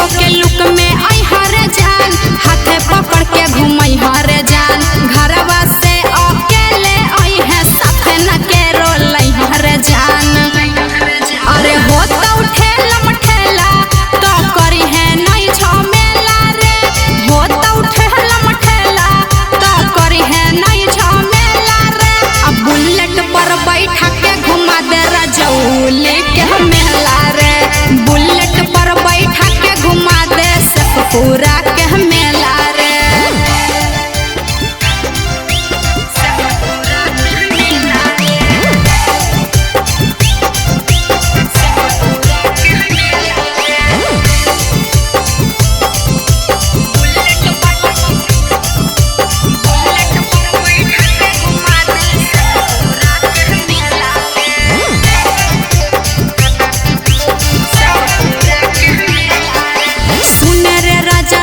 Hero के look में आई हर जान, हाथे पकड़ के घूमई हर जान, घरवा से अकेले आई है साथे न के रोलई हर जान। अरे हो तो ठेला मठेला तो करी है नहीं झमेला रे, हो तो ठेला मठेला तो करी है नहीं झमेला रे। अब बुलेट पर बैठा के घुमा दे रजौली के मेला रे, बुलेट पर बैठा के घुमा दे शेखपुरा के मेला रे।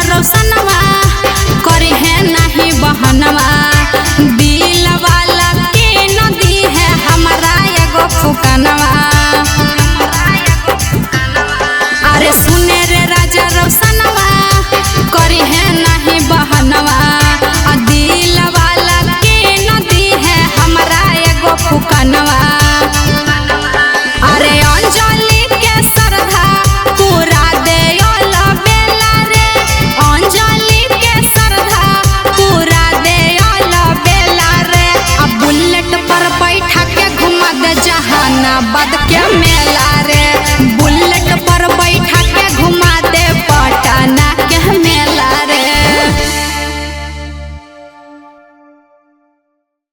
रोशनवा करी है नहीं बहनवा, दिल वाला के नदी है हमारा एगो फुकनवा। अरे सुने रे राजा रोशनवा करी है नहीं बहनवा, दिल वाला के नदी है हमारा एगो फुकनवा।